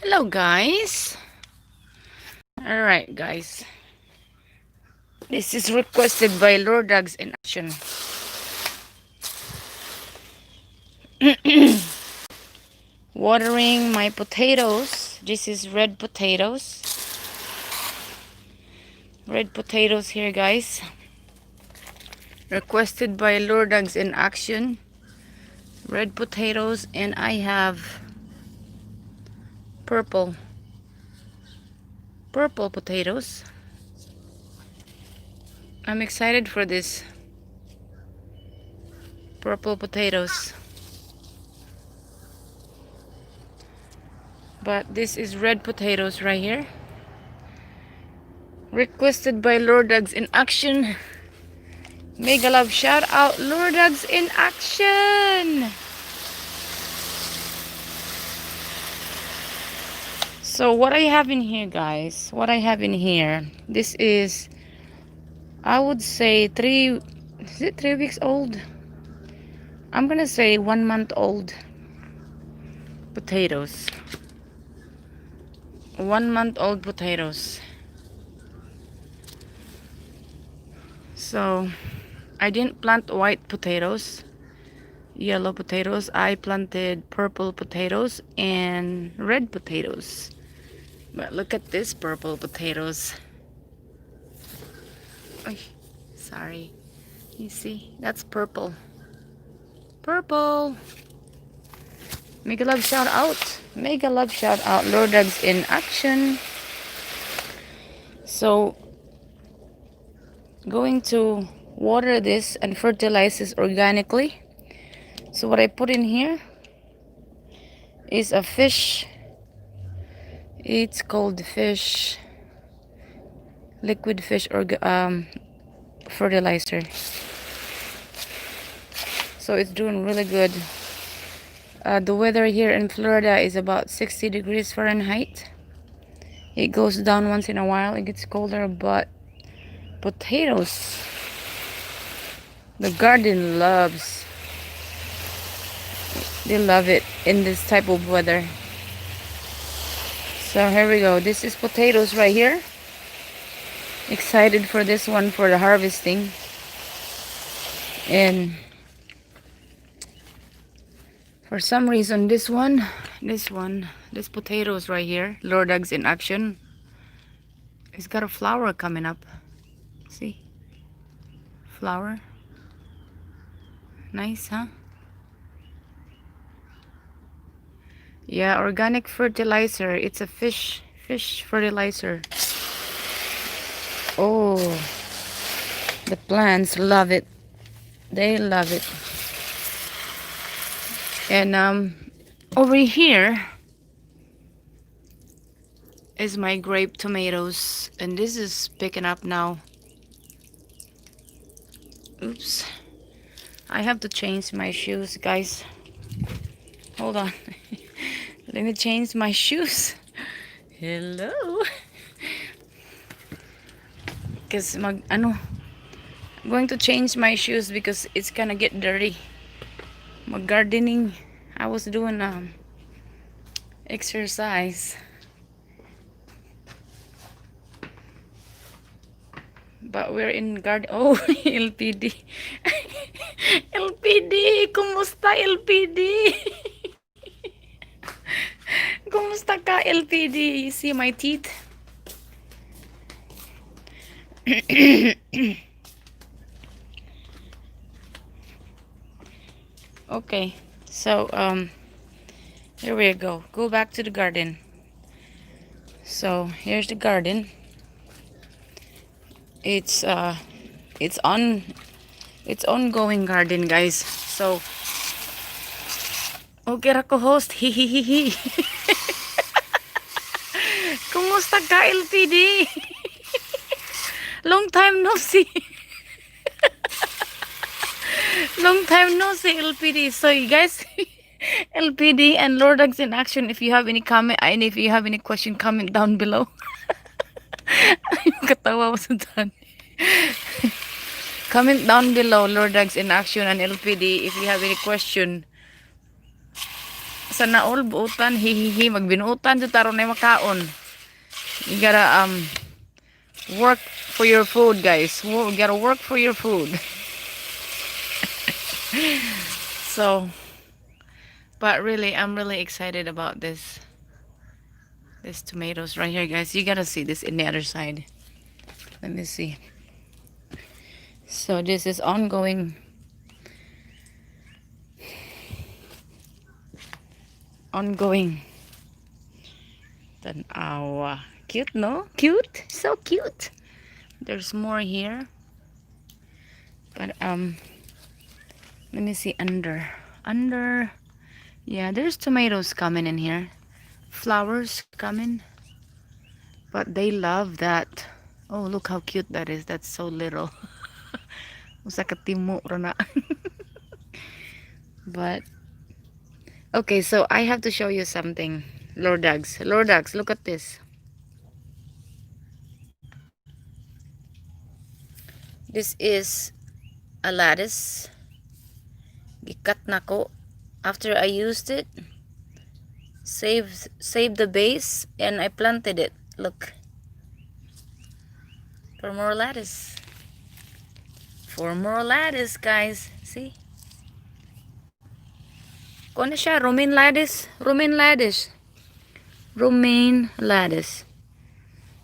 Hello guys. Alright guys. This is requested by Lord Dogs in Action. Watering my potatoes. This is red potatoes. Red potatoes here guys. Requested by Lord Dogs in Action. Red potatoes, and I have purple potatoes. I'm excited for this purple potatoes. But this is red potatoes right here. Requested by Lord Dogs in Action. Mega love shout out Lord Dogs in Action. So what I have in here guys, this is, I would say is it 3 weeks old? I'm gonna say 1 month old potatoes. 1 month old potatoes. So I didn't plant white potatoes, yellow potatoes. I planted purple potatoes and red potatoes. But look at this purple potatoes. Ay, sorry. You see, that's purple. Purple. Mega love shout out. Mega love shout out. Lord Dogs in Action. So, going to water this and fertilize this organically. So what I put in here is a fish. It's called fish, liquid fish or fertilizer. So it's doing really good. The weather here in Florida is about 60 degrees Fahrenheit. It goes down once in a while. It gets colder, but potatoes, the garden loves. They love it in this type of weather. So here we go. This is potatoes right here. Excited for this one for the harvesting. And for some reason this potatoes right here, Lord Dogs in Action, it's got a flower coming up. See? Flower. Nice, huh? Yeah, organic fertilizer. It's a fish fertilizer. Oh, the plants love it. They love it. And over here is my grape tomatoes, and this is picking up now. Oops. I have to change my shoes, guys. Hold on. Let me change my shoes. Hello. Because I'm going to change my shoes because it's gonna get dirty. My gardening. I was doing exercise. But we're in garden. Oh, LPD. LPD, kumusta LPD? Kumusta ka LPD? You see my teeth? Okay, so here we go. Go back to the garden. So here's the garden. It's ongoing garden, guys. So okay ra ko host. Hihihihi. Kumusta ka LPD? Long time no see. Long time no see LPD. So you guys, LPD and Lord Dogs in Action, if you have any comment and if you have any question, comment down below. Katawa ko sa dyan. Comment down below, Lord Dogs in Action and LPD, if you have any question. sana all buutan hihihi magbinuutan jud taron ay makaon. You gotta work for your food, guys. You gotta work for your food. So, but really, I'm really excited about this tomatoes right here, guys. You gotta see this in the other side. Let me see. So this is ongoing. Tanawa. Cute, no? Cute. So cute. There's more here. But let me see under. Yeah, there's tomatoes coming in here. Flowers coming. But they love that. Oh, look how cute that is. That's so little. Usa ka timo ra na. But okay, so I have to show you something. Lordags, look at this. This is a lettuce. Gikat na ko. After I used it, saved the base, and I planted it. Look. For more lettuce. Guys. See? Kung ano siya? Romaine lettuce.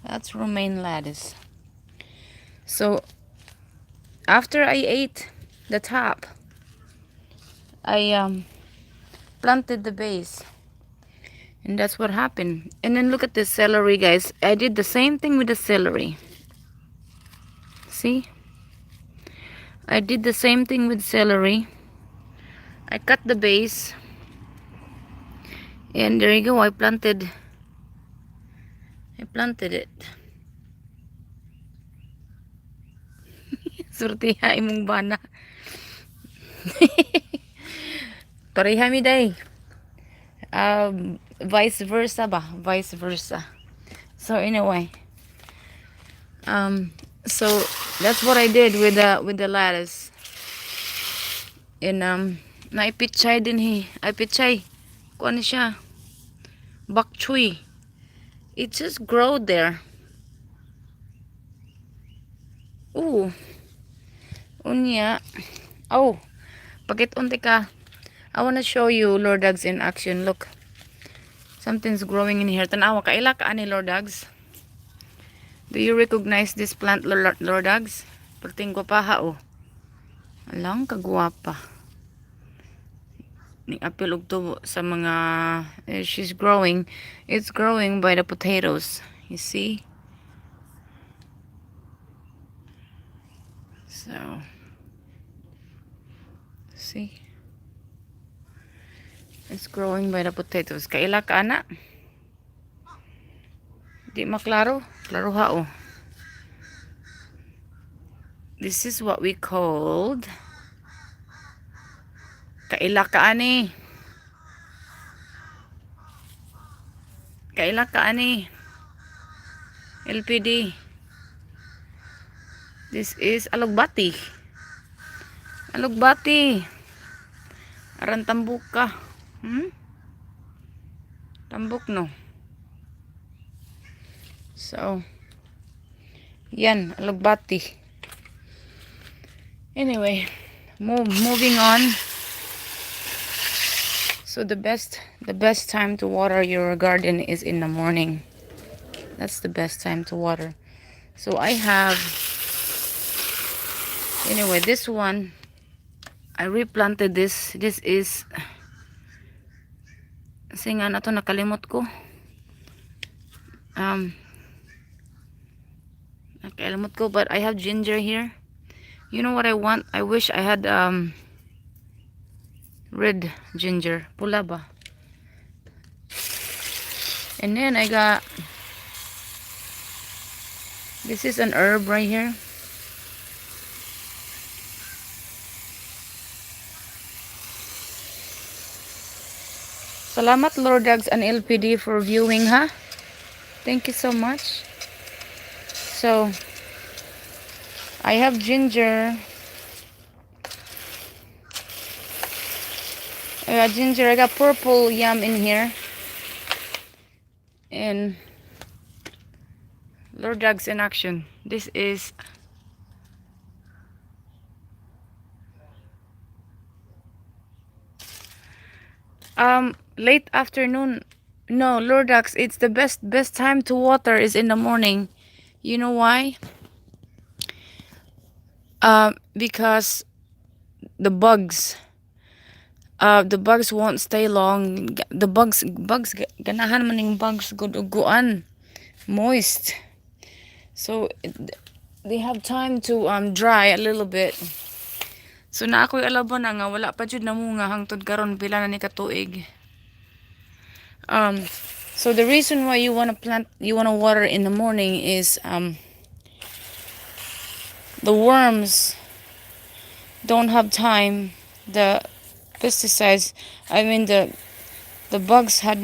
That's romaine lettuce. So, after I ate the top, I planted the base. And that's what happened. And then look at the celery, guys. I did the same thing with the celery. See? I did the same thing with celery. I cut the base. And there you go. I planted it. Surtiha imong bana. Pareha mi day. Vice versa. So anyway, so that's what I did with the lettuce. And naipitchay din ay pitchay. Kuan siya? Bok choy. It just growed there. Ooh. Unya. Oh, pakit unti ka. I want to show you Lordags in action. Look. Something's growing in here. Tanawa, kaila ka ani Lordags? Do you recognize this plant, Lordags? Perting gwapaha, oh. Alang kagwapa. Ni apil og tubo sa mga she's growing. It's growing by the potatoes. You see? So, see? It's growing by the potatoes. Kaila ka ana? Di maklaro. Klaro ha, oh. This is what we called kaila ka ani. LPD. This is alugbati. Aran tambok ka. Tambok no. So, yan, alugbati. Anyway, moving on. So the best time to water your garden is in the morning. That's the best time to water. So I have, anyway, this one, I replanted this. This is, singa na to, nakalimot ko. Nakalimot ko, but I have ginger here. You know what I want? I wish I had red ginger. Pula ba? And then I got, this is an herb right here. Salamat Lordags and LPD for viewing, ha? Thank you so much. So, I have ginger. I got ginger. I got purple yam in here. And Lord Dogs in action. This is late afternoon. No, Lord Dogs, it's the best time to water is in the morning. You know why? Because the bugs won't stay long. The bugs ganahan maning bugs guan moist. So they have time to dry a little bit. So na ako'y alabon na nga wala pa jud namunga hangtod karon pila na ni katuig. So the reason why you want to water in the morning is the worms don't have time. The pesticides, I mean the bugs has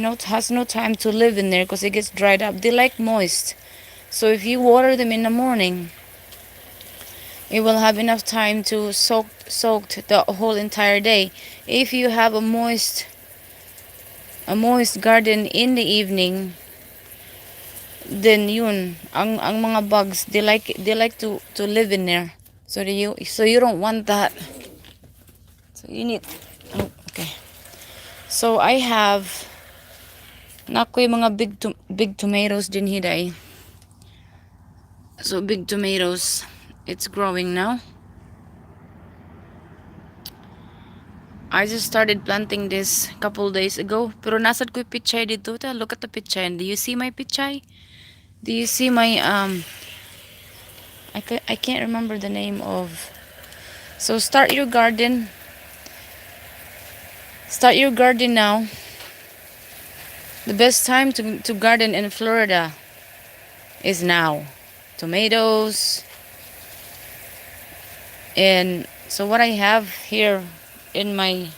no time to live in there because it gets dried up. They like moist. So if you water them in the morning, it will have enough time to soaked the whole entire day. If you have a moist garden in the evening, then yun ang mga bugs they like to live in there. So you don't want that. So you need okay. So I have nakoy mga big tomatoes din hiday. So big tomatoes, it's growing now. I just started planting this couple days ago. Pero nasad ko pichay dito. Look at the pichay. Do you see my pichay? Do you see my I can't remember the name of. So start your garden. Start your garden now. The best time to garden in Florida is now. Tomatoes. And so what I have here in my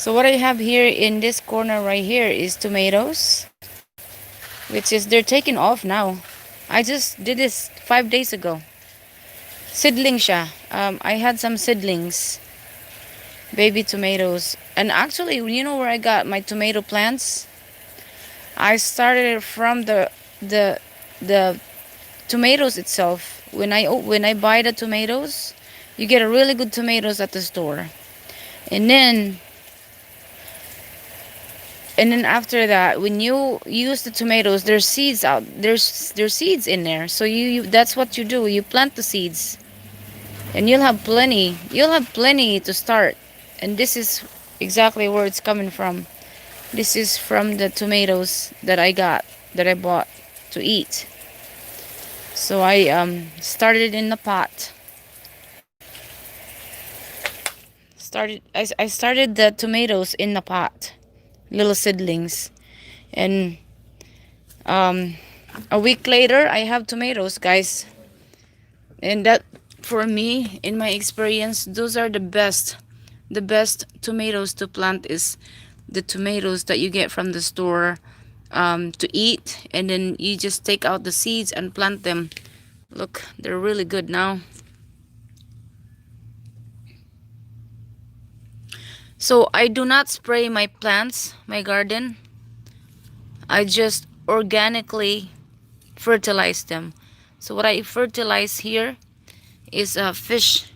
what I have here in this corner right here is tomatoes, which is they're taking off now. I just did this 5 days ago. Seedling siya. I had some seedlings, baby tomatoes, and actually, you know where I got my tomato plants? I started from the tomatoes itself. When I buy the tomatoes, you get a really good tomatoes at the store, and then after that, when you use the tomatoes, there's seeds out. There's seeds in there. So you that's what you do. You plant the seeds, and you'll have plenty. You'll have plenty to start. And this is exactly where it's coming from. This is from the tomatoes that I bought to eat. So I started in the pot. I started the tomatoes in the pot, little seedlings, and a week later I have tomatoes, guys. And that, for me, in my experience, those are the best tomatoes to plant is the tomatoes that you get from the store to eat, and then you just take out the seeds and plant them. Look, they're really good now. So I do not spray my plants, my garden. I just organically fertilize them. So what I fertilize here is a fish.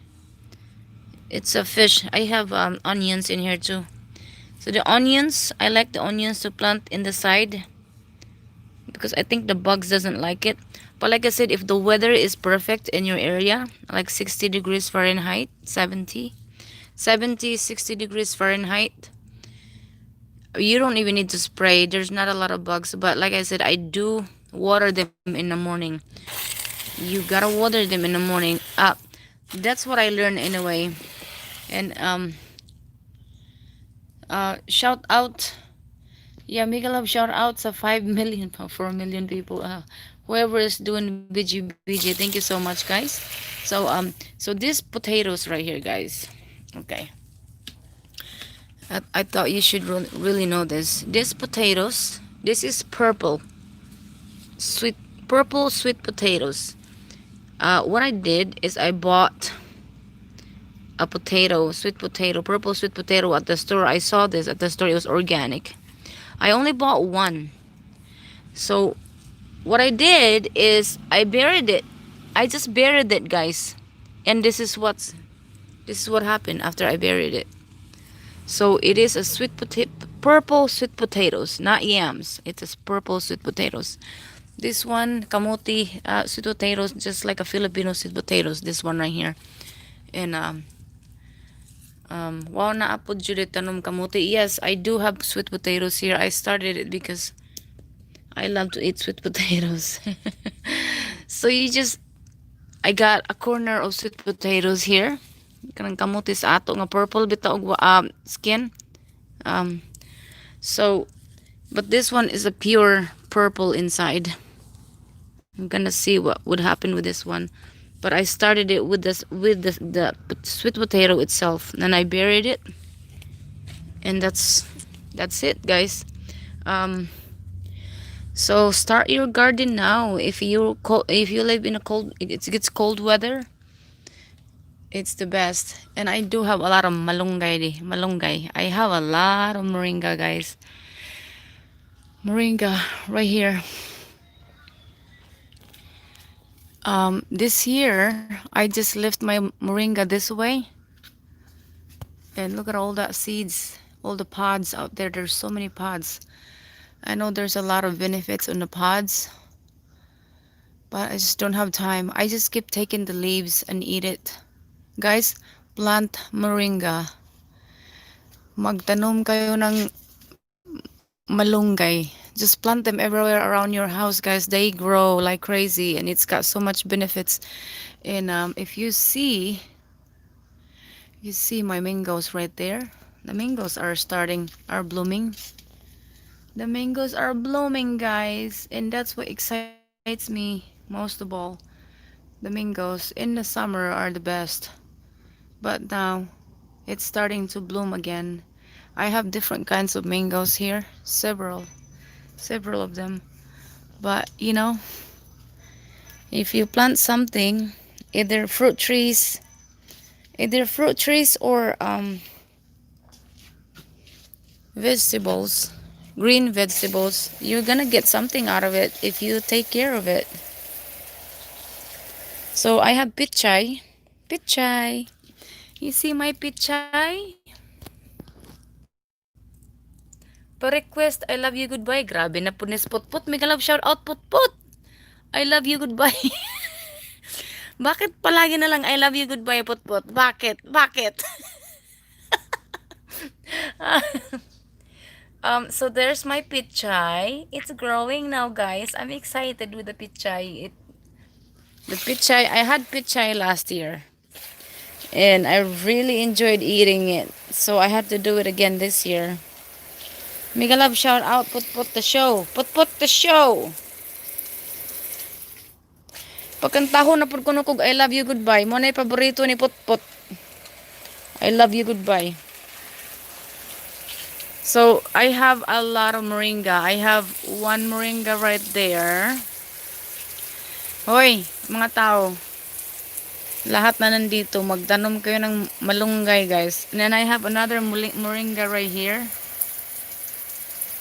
It's a fish. I have onions in here too. So the onions, I like the onions to plant in the side because I think the bugs doesn't like it. But like I said, if the weather is perfect in your area, like 60 degrees Fahrenheit, 70, 60 degrees Fahrenheit, you don't even need to spray. There's not a lot of bugs. But like I said, I do water them in the morning. You gotta water them in the morning. That's what I learned anyway. And shout out, yeah, Mega Love, shout out to 5 million, 4 million people. Whoever is doing BG, thank you so much, guys. So so these potatoes right here, guys. Okay, I thought you should really know this. These potatoes, this is purple sweet potatoes. What I did is I bought a potato, sweet potato, purple sweet potato at the store. I saw this at the store. It was organic. I only bought one. So what I did is I buried it. I just buried it, guys. And this is what happened after I buried it. So it is a sweet potato, purple sweet potatoes, not yams. It's a purple sweet potatoes. This one, kamuti sweet potatoes, just like a Filipino sweet potatoes. This one right here. And wow, na apod jud tanom kamuti. Yes, I do have sweet potatoes here. I started it because I love to eat sweet potatoes. So I got a corner of sweet potatoes here. Kanang kamuti sa ato nga purple bitaw skin. Um, so, but this one is a pure purple inside. I'm gonna see what would happen with this one. But I started it with the sweet potato itself. Then I buried it, and that's it, guys. So start your garden now. If you live in a cold, it gets cold weather. It's the best. And I do have a lot of malunggay. I have a lot of moringa, guys. Moringa right here. This year I just left my moringa this way. And look at all that seeds, all the pods out there. There's so many pods. I know there's a lot of benefits on the pods, but I just don't have time. I just keep taking the leaves and eat it. Guys, plant moringa. Magtanom kayo ng malunggay. Just plant them everywhere around your house, guys. They grow like crazy, and it's got so much benefits. And if you see my mangoes right there. The mangoes are blooming. The mangoes are blooming, guys, and that's what excites me most of all. The mangoes in the summer are the best, but now it's starting to bloom again. I have different kinds of mangoes here, several of them. But you know, if you plant something, either fruit trees or vegetables, green vegetables, you're gonna get something out of it if you take care of it. So I have pichay. You see my pichay? Pa-request, I love you, goodbye. Grabe na po ni Putput. Mega love shout out, Putput. I love you, goodbye. Bakit palagi na lang I love you, goodbye, Putput? Bakit? So there's my pichay. It's growing now, guys. I'm excited with the pichay. I had pichay last year, and I really enjoyed eating it. So I had to do it again this year. Mega love shout out, Putput the show. Putput the show. Pagkantahon na pud kuno kog I love you, goodbye. Mo na paborito ni Putput. I love you, goodbye. So, I have a lot of moringa. I have one moringa right there. Hoy, mga tao. Lahat na nandito. Magtanom kayo ng malunggay, guys. And then I have another moringa right here.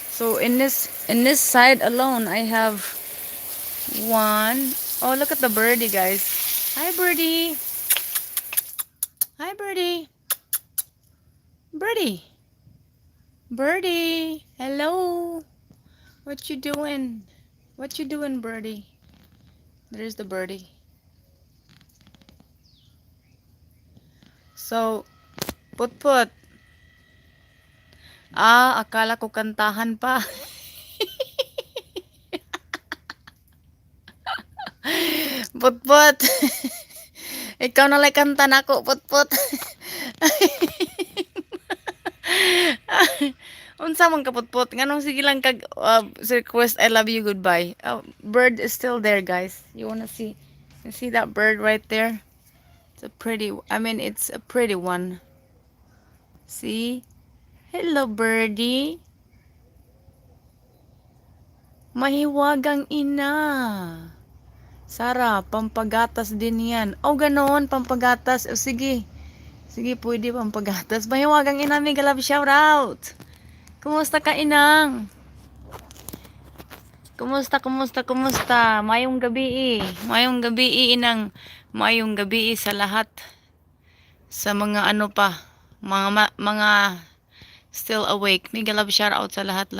So, in this side alone, I have one. Oh, look at the birdie, guys. Hi, birdie. Hi, birdie. Birdie, hello. What you doing? Birdie? There's the birdie. So, Putput. Akala ko kantahan pa. Putput. Ikaw na lang kanta na ako, Putput. Unsa man ka, Putput? Nganong sige lang kag request I love you, goodbye. Bird is still there, guys. You wanna see? You see that bird right there? It's a pretty one. See? Hello, birdie. Mahiwagang ina. Sarap, pampagatas din yan. Oh, ganoon, pampagatas. O, sige. Sige, pwede bang paghatas? Mahiwagang inami galab shout out. Kumusta ka inang? Kumusta? Mayong gabi Mayong gabi inang. Mayong gabi sa lahat. Sa mga ano pa. Mga still awake. Mega love shout out sa lahat.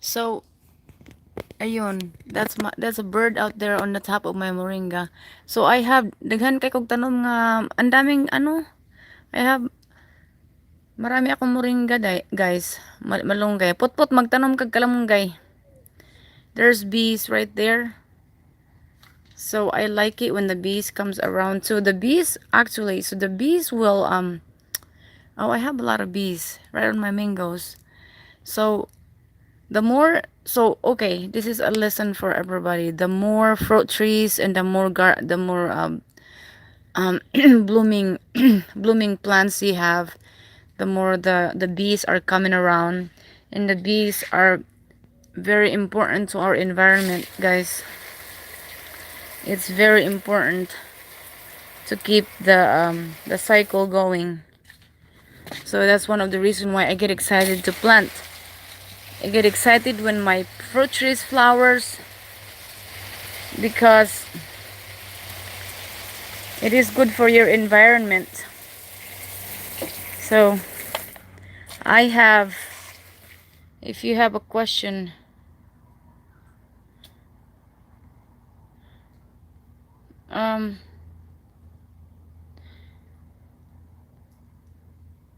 So, ayun. That's a bird out there on the top of my moringa. So, I have, daghan kay kog tanom nga, ang daming ano, I have, marami akong moringa guys. Malunggay. Putput magtanom kag kalamunggay. There's bees right there. So I like it when the bees comes around. So the bees will oh, I have a lot of bees right on my mangoes. So okay, this is a lesson for everybody. The more fruit trees and the more blooming blooming plants you have, the more the bees are coming around, and the bees are very important to our environment, guys. It's very important to keep the cycle going. So that's one of the reasons why I get excited to plant. I get excited when my fruit trees flowers, because it is good for your environment. So I have, if you have a question,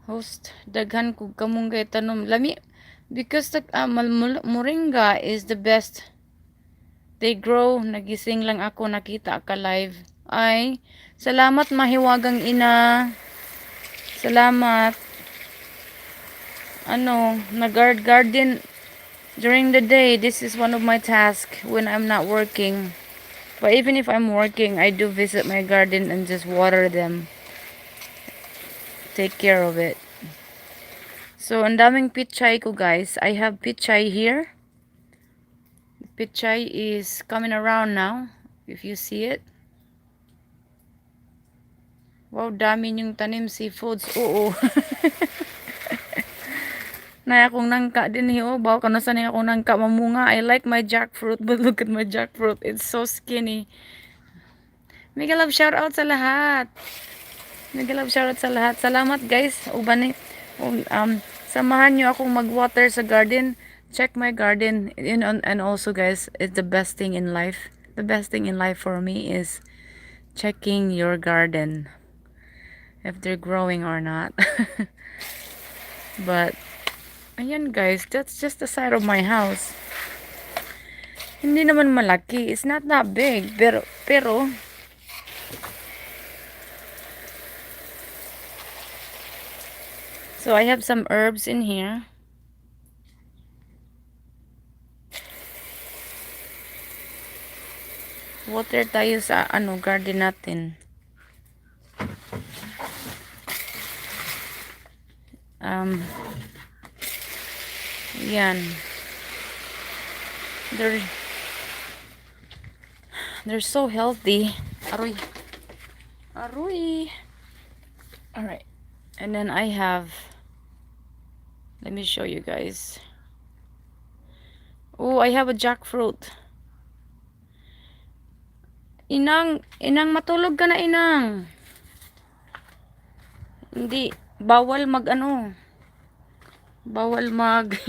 host, daghan kog kamunggay tanom lami, because the moringa is the best. They grow. Nagising lang ako, nakita ka live. Ay, salamat mahiwagang ina. Salamat. Ano, garden during the day. This is one of my tasks when I'm not working. But even if I'm working, I do visit my garden and just water them. Take care of it. So, ang daming pichay ko, guys. I have pichay here. Pichay is coming around now. If you see it. Wow, dami yung tanim seafoods. Oo. Na akong nangka din hiyo. Bawa ka na sanay akong nangka mamunga. I like my jackfruit, but look at my jackfruit. It's so skinny. Mega love shout out sa lahat. Mega love shout out sa lahat. Salamat guys. Uban samahan nyo akong mag-water sa garden. Check my garden. And also guys, it's the best thing in life. The best thing in life for me is checking your garden. If they're growing or not. But ayan guys, that's just the side of my house. Hindi naman malaki. It's not that big. Pero so I have some herbs in here. Water tayo sa garden natin. Yan. They're so healthy. Aroy. Alright. And then I have, let me show you guys. Oh, I have a jackfruit. Inang matulog ka na, inang. Hindi, bawal mag bawal mag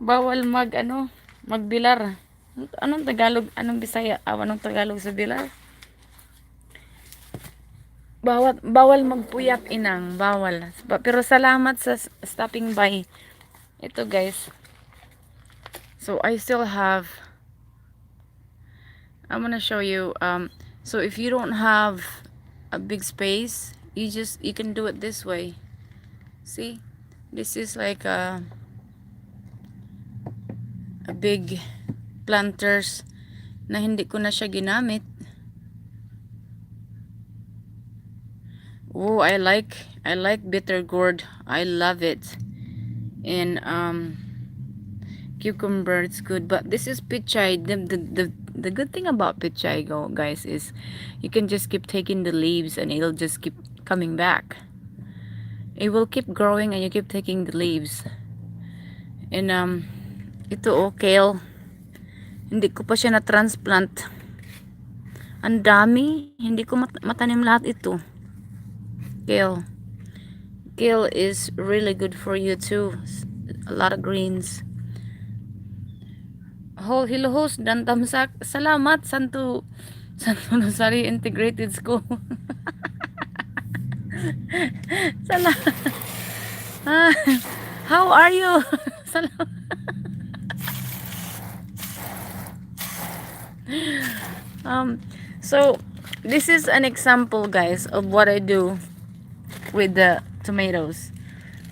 bawal mag magbilar. Anong Tagalog, anong Bisaya, anong Tagalog sa bilar? Bawal magpuyat, inang, bawal. Pero salamat sa stopping by. Ito guys. So I still have, I'm gonna show you. So if you don't have a big space, you can do it this way. See, this is like a big planters na hindi ko na siya ginamit. Oh, I like bitter gourd. I love it. And cucumber, it's good. But this is pichay. the good thing about pichay, guys, is you can just keep taking the leaves and it'll just keep coming back. It will keep growing and you keep taking the leaves. And ito kale. Hindi ko pa siya na transplant. Ang dami, hindi ko matanim lahat ito. Kale. Kale is really good for you too. A lot of greens. Hello host, dan tamsak. Salamat, Santo Rosario Integrated School. Salamat. How are you? Salamat. So this is an example, guys, of what I do with the tomatoes.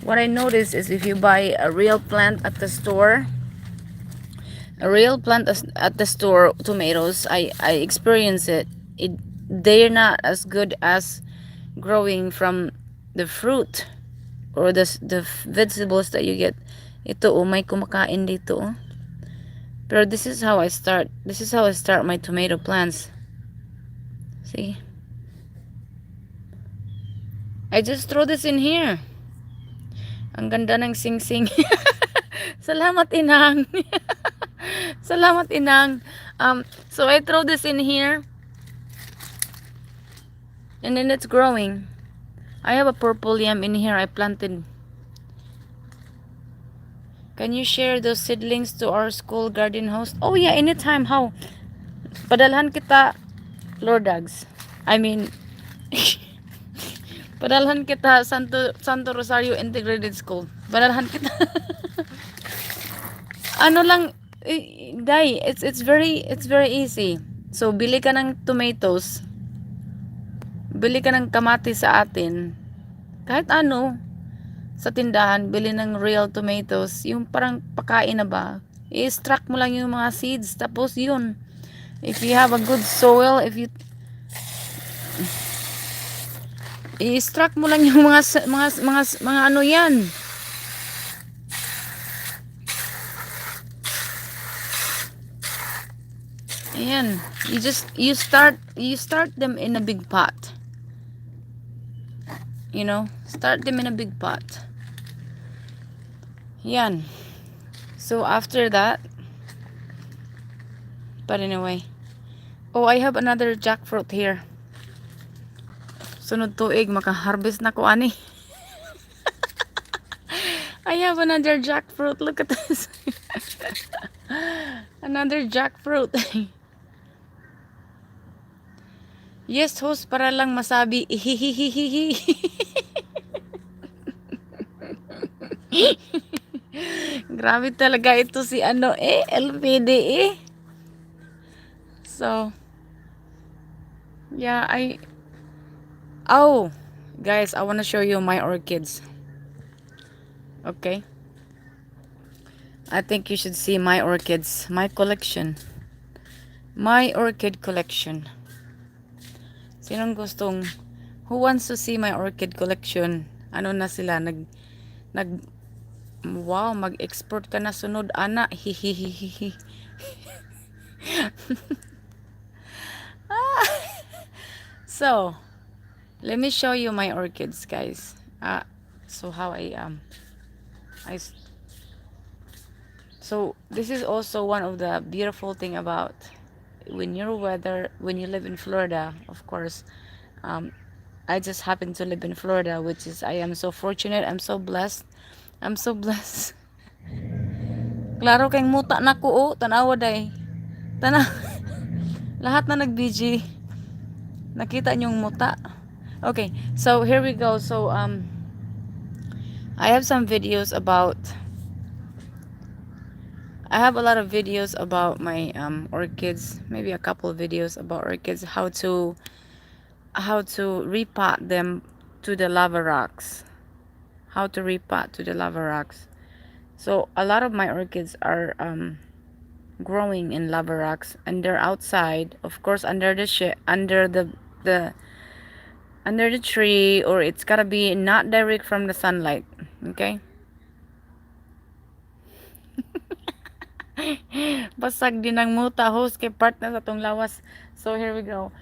What I notice is if you buy a real plant at the store, tomatoes, I experience it. They're not as good as growing from the fruit or the vegetables that you get. Ito may kumakain dito. Pero this is how I start. This is how I start my tomato plants. See? I just throw this in here. Ang ganda ng sing-sing. Salamat, inang. Salamat, inang. So I throw this in here. And then it's growing. I have a purple yam in here I planted. Can you share those seedlings to our school garden host? Oh yeah, anytime. How? Padalhan kita, Lordags. I mean, padalhan kita Santo Rosario Integrated School. Padalhan kita. Ano lang, Day, it's very easy. So bili ka ng tomatoes. Bili ka ng kamatis sa atin. Kahit ano, sa tindahan, bili ng real tomatoes. Yung parang pakain na ba? I-extract mo lang yung mga seeds. Tapos yun. If you have a good soil, i-extract mo lang yung mga ano yan. Ayan. You start them in a big pot. You know, start them in a big pot. Yan. So after that, but anyway, I have another jackfruit here. Sunod tuig maka-harvest na ko ani. I have another jackfruit. Look at this. Another jackfruit. Yes, host, para lang masabi ihihihihihi. Grabe talaga ito si LPD So, yeah, guys, I want to show you my orchids. Okay. I think you should see my orchids, my collection. My orchid collection. Sinong gustong, who wants to see my orchid collection? Ano na sila, wow, mag-export ka na sunod, ana, hihihihihi. So, let me show you my orchids, guys. So how so this is also one of the beautiful thing about when you live in Florida, of course. I just happen to live in Florida, which is, I am so fortunate, I'm so blessed. Klaro kayong muta na ko, tanawa day. Lahat na nag-BG. Nakita niyong muta. Okay, so here we go. So I have some videos about, I have a lot of videos about my orchids, maybe a couple of videos about orchids, how to repot them to the lava rocks. How to repot to the lava rocks. So a lot of my orchids are growing in lava rocks, and they're outside, of course, under the under the tree, or it's gotta be not direct from the sunlight. Okay. Basag din ang muta host kay part na sa tong lawas. So here we go.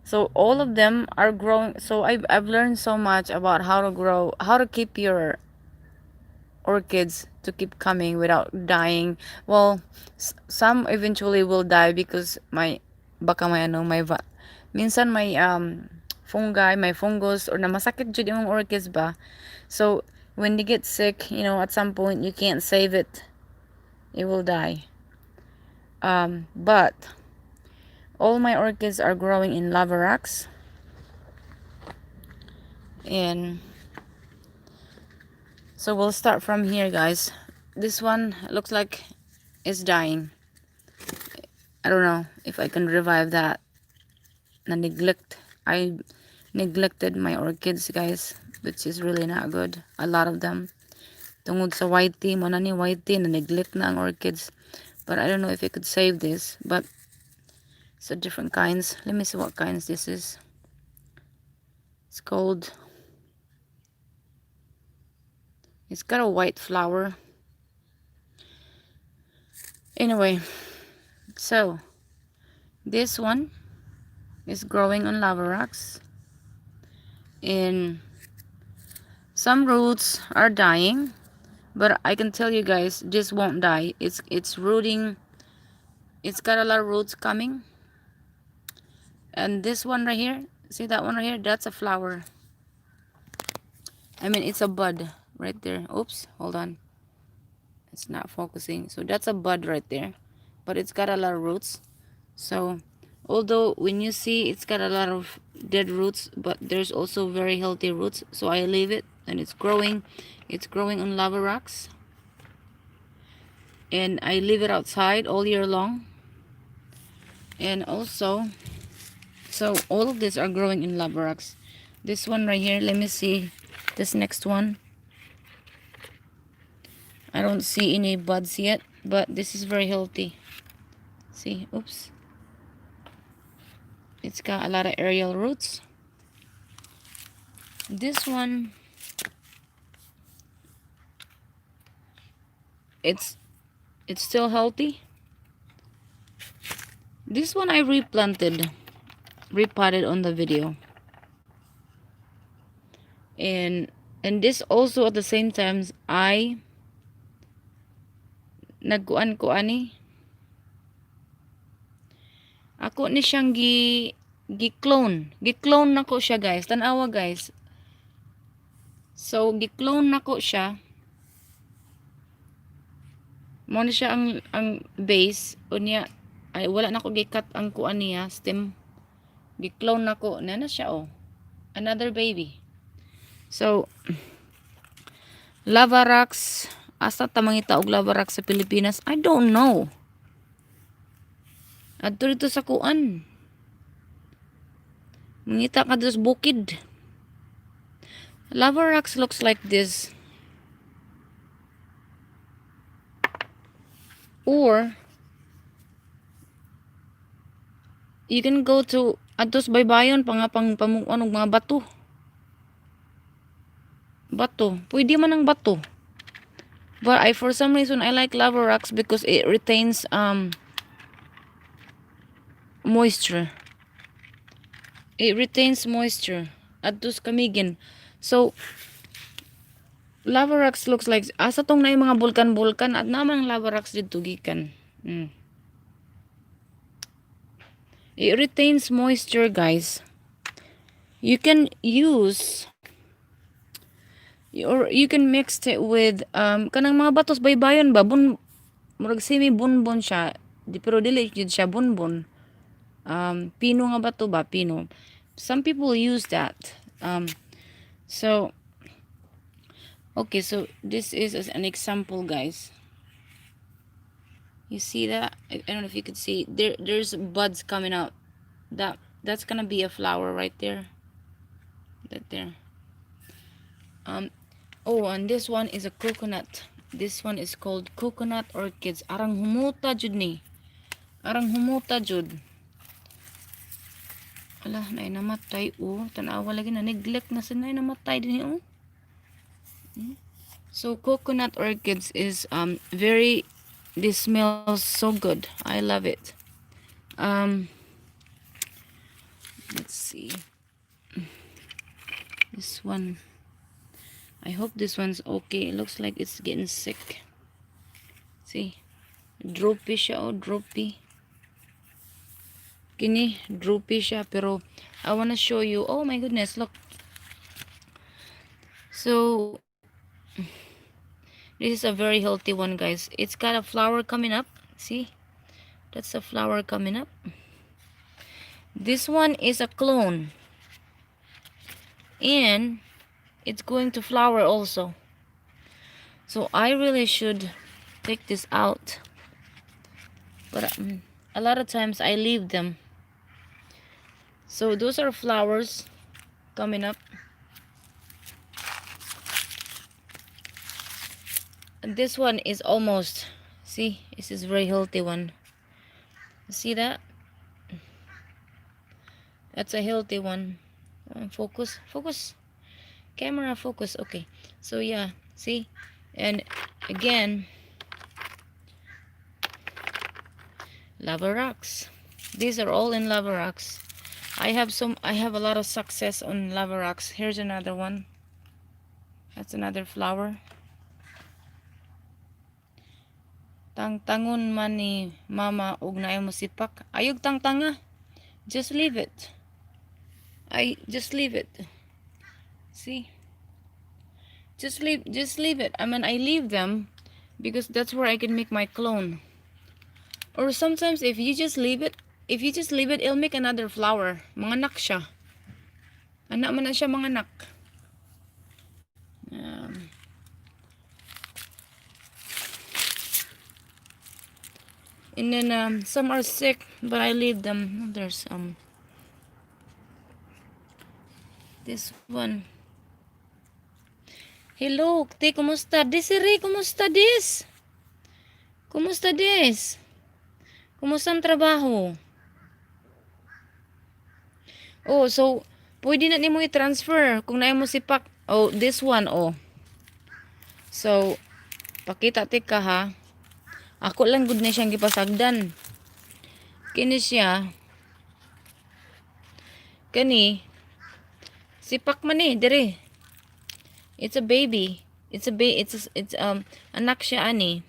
So all of them are growing. So I've learned so much about how to grow, how to keep your orchids to keep coming without dying. Well, some eventually will die because baka may ano may minsan may fungi, may fungus or namasakit jud yung orchids ba. So when they get sick, at some point you can't save it. It will die. But all my orchids are growing in lava rocks. And so we'll start from here, guys. This one looks like it's dying. I don't know if I can revive that. I neglected my orchids, guys, which is really not good. A lot of them. Tungod sa white tea, manani white tea, na-neglect na ang orchids. But I don't know if I could save this. But it's a different kinds. Let me see what kinds this is. It's called... It's got a white flower. Anyway, so this one is growing on lava rocks. And some roots are dying. But I can tell you guys, this won't die. It's rooting. It's got a lot of roots coming. And this one right here, see that one right here? That's a flower. I mean, it's a bud right there. Oops, hold on. It's not focusing. So that's a bud right there. But it's got a lot of roots. So, although when you see it's got a lot of dead roots, but there's also very healthy roots. So I leave it and it's growing. It's growing on lava rocks. And I leave it outside all year long. And also, so all of these are growing in lava rocks. This one right here, let me see this next one. I don't see any buds yet, but this is very healthy. See, oops. It's got a lot of aerial roots. This one, it's still healthy. This one I repotted on the video. And this also at the same time I nagkuan ko ani. Ako ni siyang gi-clone. Gi-clone nako siya, guys. Tanawa, guys. So gi-clone nako siya. Mo ni siya ang base unya ay wala nako gi-cut ang kuan niya, stem. Gi-clone nako na siya oh. Another baby. So lava rocks, asa ta mangita og lava rocks sa Pilipinas? I don't know. Adto dito sa kuan. Mangita ka dito sa bukid. Lava rocks looks like this. Or you can go to adtos baybayon pang pamuan og mga bato. Bato. Pwede man ang bato. But for some reason I like lava rocks because it retains moisture. It retains moisture. Adtos kamigin. So lava rocks looks like asa tong na yung mga bulkan at naman ang lava rocks dito gikan. It retains moisture, guys. You can use or you can mix it with kanang mga batos baybayon ba murag semi bunbon siya pero dili jud siya bunbon. Pino nga bato ba, pino. Some people use that. So okay, so this is as an example, guys. You see that? I don't know if you could see. There's buds coming out. That's gonna be a flower right there. That there. Oh, and this one is a coconut. This one is called coconut orchids. Arang humuta jud ni. Arang humuta jud. Ala, na namatay oh. Tanawa lagi na neglect na sinay namatay din oh. So coconut orchids is very This smells so good. I love it. Um, let's see. This one. I hope this one's okay. It looks like it's getting sick. See? Droopy siya, oh, droopy. Kini, droopy siya, pero I wanna show you. Oh my goodness, look. So, this is a very healthy one, guys. It's got a flower coming up. See? That's a flower coming up. This one is a clone. And it's going to flower also. So I really should take this out. But a lot of times I leave them. So those are flowers coming up. And this one is almost, see, this is a very healthy one. See that? That's a healthy one. Focus, focus. Camera focus. Okay. So yeah, see? And again, lava rocks. These are all in lava rocks. I have a lot of success on lava rocks. Here's another one. That's another flower. Tangtangon man ni mama ug naay mo sipak. Ayog tangtanga. Just leave it. Just leave it. See? Just leave it. I mean, I leave them because that's where I can make my clone. Or sometimes if you just leave it, it'll make another flower. Manganak siya. Anak man na siya manganak. And then some are sick, but I leave them. There's this one. Hello, te, kumusta? Desiree, kumusta dis? Kumusta dis? Kumusta ang trabaho? Oh, so pwede na nimo i-transfer kung naay mo sipak. Oh, this one, oh. So, pakita ti ka ha. Ako lang gud na siyang gipasagdan. Kini siya. Kani. Sipak man eh, dire. It's a baby. It's anak siya ani.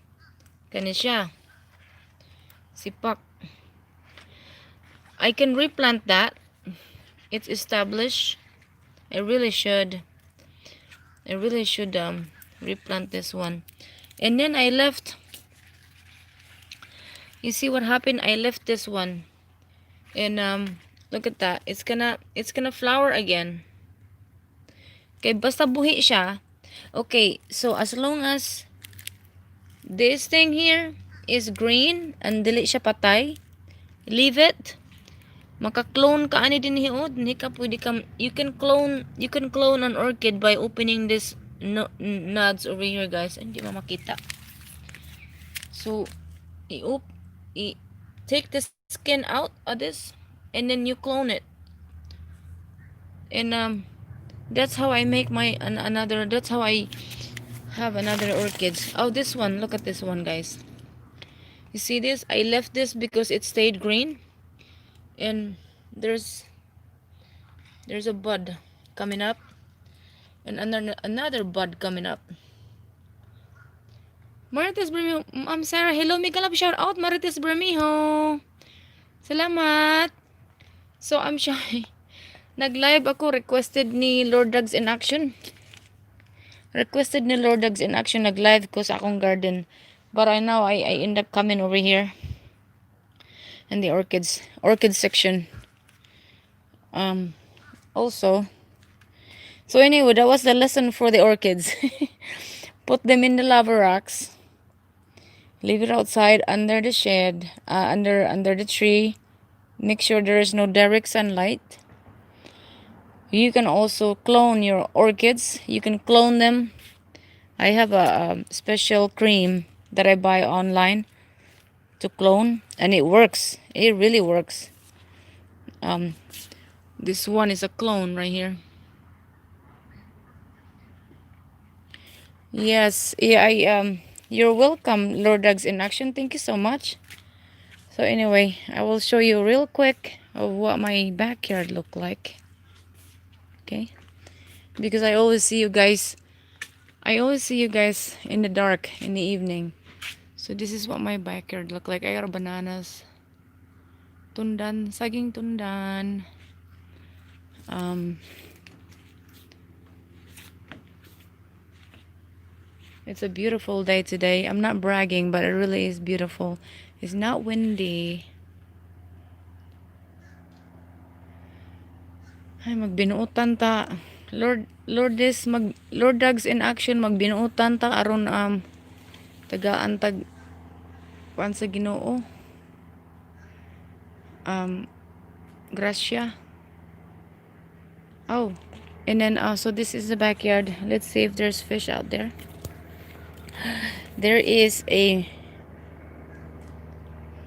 Kani siya. Sipak. I can replant that. It's established. I really should replant this one. And then I left. You see what happened? I left this one. And look at that. It's gonna flower again. Okay, basta buhi siya. Okay, so as long as this thing here is green and dili siya patay, leave it. Maka-clone ka ani din hiod, ni ka pwede ka, you can clone an orchid by opening this nodes over here, guys. Hindi mo makita. So, take the skin out of this and then you clone it. And that's how I make my another, that's how I have another orchids. Oh, this one, look at this one, guys. You see this? I left this because it stayed green. And there's a bud coming up. And another bud coming up. Marites Bermejo, Ma'am Sarah, hello, mega love shout out, Marites Bermejo. Salamat. So I'm shy. Nag-live ako, requested ni Lord Dogs in Action. Nag-live ko sa akong garden. But I know I end up coming over here in the orchid section. Also, so anyway, that was the lesson for the orchids. Put them in the lava rocks. Leave it outside under the shade, under the tree. Make sure there is no direct sunlight. You can also clone your orchids. You can clone them. I have a special cream that I buy online to clone, and it works. It really works. This one is a clone right here. Yes, yeah, You're welcome, Lord Dogs in Action. Thank you so much. So anyway, I will show you real quick of what my backyard look like. Okay? Because I always see you guys in the dark in the evening. So this is what my backyard look like. I got bananas, tundan, saging tundan. It's a beautiful day today. I'm not bragging, but it really is beautiful. It's not windy. Ay, magbinuutan ta. Lord Dogs in Action, magbinuutan ta aron tagaan tag kuan sa Ginoo. Gracia. Oh, and then so this is the backyard. Let's see if there's fish out there. There is a,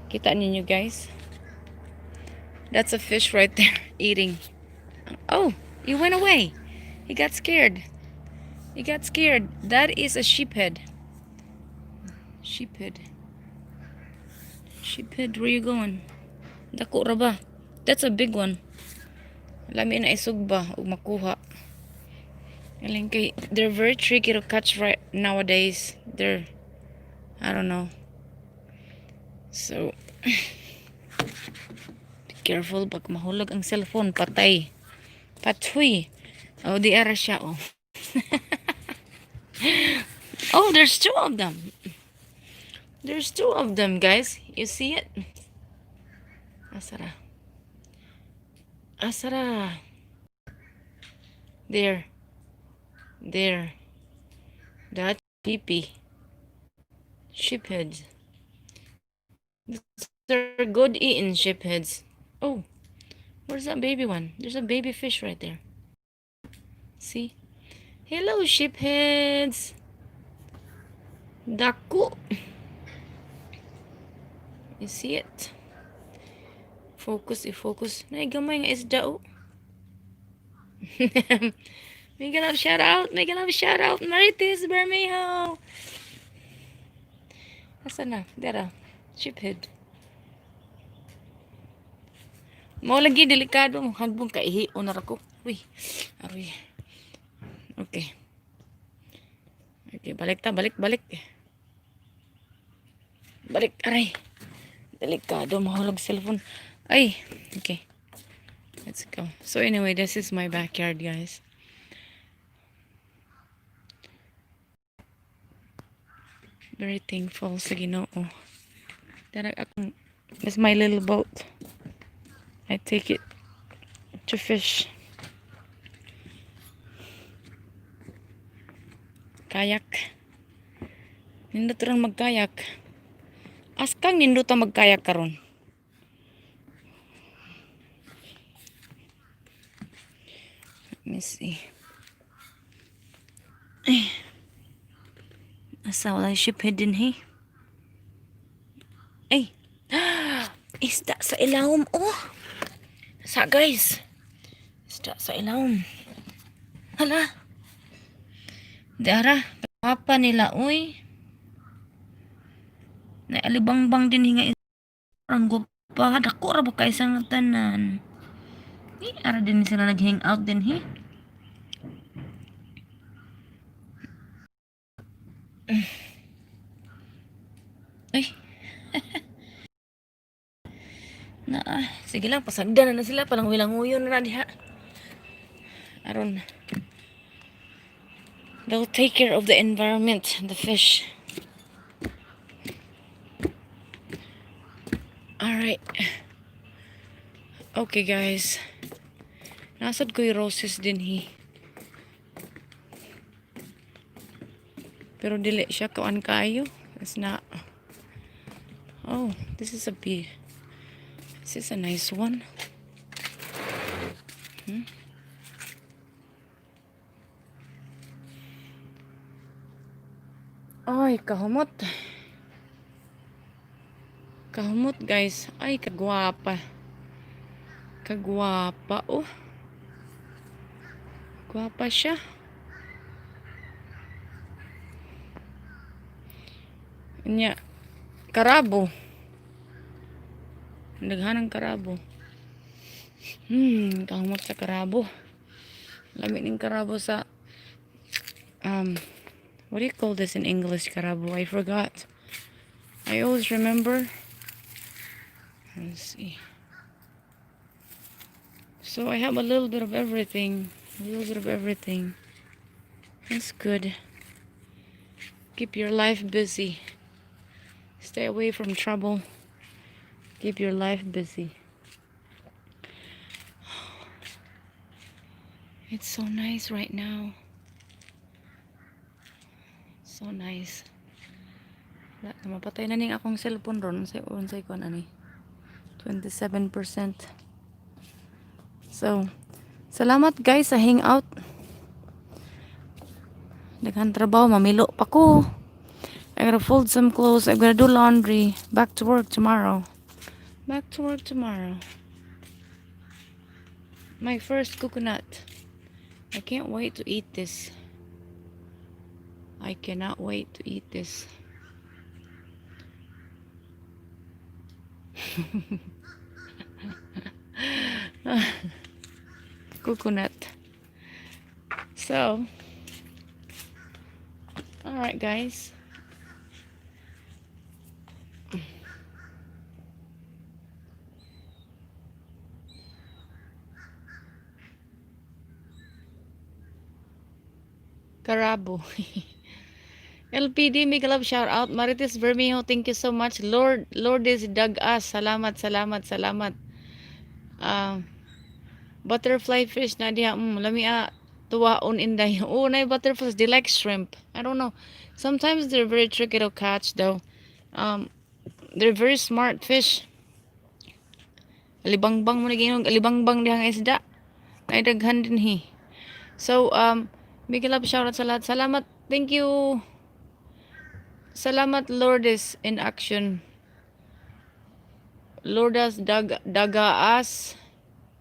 kita ninyo guys? That's a fish right there eating. Oh, he went away. He got scared. He got scared. That is a sheephead. Sheephead. Sheephead, where you going? Dako ra ba? That's a big one. Lami na isog ba ug makuha. Galing kay, they're very tricky to catch right nowadays. I don't know. So be careful pag mahulog ang cellphone, patay. Patoy. Oh, di ara siya oh. Oh, there's two of them. There's two of them, guys. You see it? Asara. Asara. There. That pee-pee. Sheepheads. They're good eating sheepheads. Oh, where's that baby one? There's a baby fish right there. See? Hello, sheepheads. Dako. You see it? Focus, i-focus. Naigamay nga isda oh. May love shout out. Marites Bermejo. Asa na? Dara. Sheephead. Mo lagi delikado. Hagbong kaihi. Onar ako. Uy. Aroy. Okay. Okay, balik. Balik, aray. Delikado, mahulog cellphone. Ay, okay. Let's go. So anyway, this is my backyard, guys. Very thankful sa Ginoo. That's my little boat. I take it to fish. Kayak. Nindot rin magkayak. Askang nindot ang magkayak karon. Let me see. Ay. Asa wala sheephead din he. Ay. Isda sa ilawom. Oh. Sa guys. Isda sa ilawom. Hala. Dara. Papa nila. Uy. Naalibangbang din hinga orang gupa. Dako ra ba ka isang tanan. Ara din sila nag-hang out din he. Ay. Sige lang, pasagdan na sila. Palang wilanguyon na diha. Aron. They'll take care of the environment, the fish. Alright. Okay, guys. Nasad ko yung roses din he. Pero dili siya kuan kayo. It's not. Oh, this is a bee. This is a nice one. Ay, kahumot. Kahumot, guys. Ay, kagwapa. Kagwapa, oh. Gwapa siya. Nya, karabo. Daghanang karabo. Kamot sa karabo. Lami ning karabo sa what do you call this in English, karabo? I forgot. I always remember. Let's see. So I have a little bit of everything. A little bit of everything. That's good. Keep your life busy. Stay away from trouble. Keep your life busy. It's so nice right now. So nice. Mapatay na ning akong cellphone ron. Unsay ko ani. 27%. So, salamat guys sa hangout. Daghan trabaho, mamilo pa ko. I gotta fold some clothes. I gotta do laundry. Back to work tomorrow. Back to work tomorrow. My first coconut. I can't wait to eat this. I cannot wait to eat this. Coconut. So, alright guys. Karabo. LPD, make a love shout out. Marites Bermejo, thank you so much. Lord is Dagas. Salamat, salamat, salamat. Butterfly fish na diha. Lamia tuwaon inday. Oh, na butterflies. They like shrimp. I don't know. Sometimes they're very tricky to catch though. They're very smart fish. Alibangbang mo na ginog. Alibangbang dihang isda. Naidaghan din hi. So, make a love shout out sa lahat. Salamat. Thank you. Salamat Lourdes in action. Lourdes Dagaas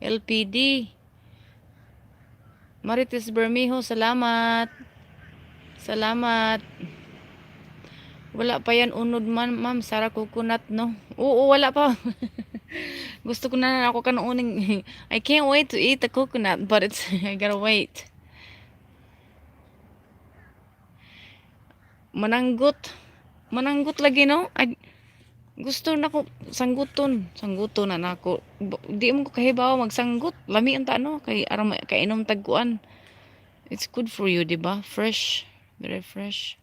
LPD. Marites Bermejo, salamat. Salamat. Wala pa yan unod man, ma'am. Sara coconut, no? Oo, wala pa. Gusto ko na ako kanuuning. I can't wait to eat the coconut, but it's I gotta wait. Mananggot lagi, no? Gusto na ko sangguton na nako. Di mo ko kahibaw magsanggut. Lami ang no kay aram kainom tagkuan. It's good for you, di ba? Fresh, very fresh.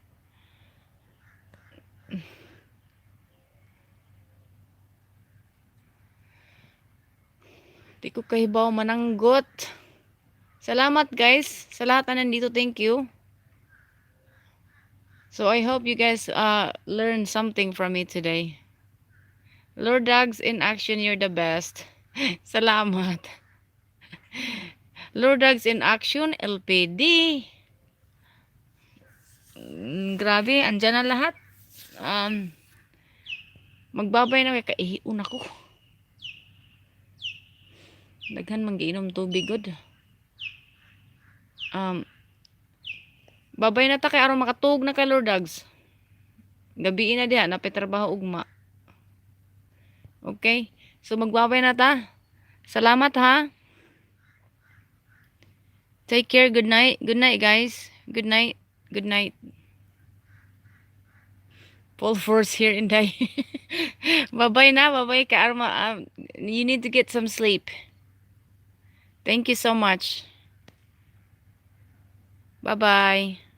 Di ko kahibaw mananggot. Salamat guys sa lahat na nandito. Thank you. So I hope you guys learned something from me today. Lord Dogs in action, you're the best. Salamat. Lord Dogs in action, LPD. Grabe, andyan na lahat. Magbabay na kay kaihiun ako. Daghan man giinom tubig good. Babay na ta kay aron makatug na kay Lord Dogs. Gabi na diha napitrabaho ugma. Okay? So magbabay na ta. Salamat ha. Take care. Good night. Good night guys. Good night. Good night. Full force here in Day. Bye-bye na. Bye-bye ka Arma. You need to get some sleep. Thank you so much. Bye-bye.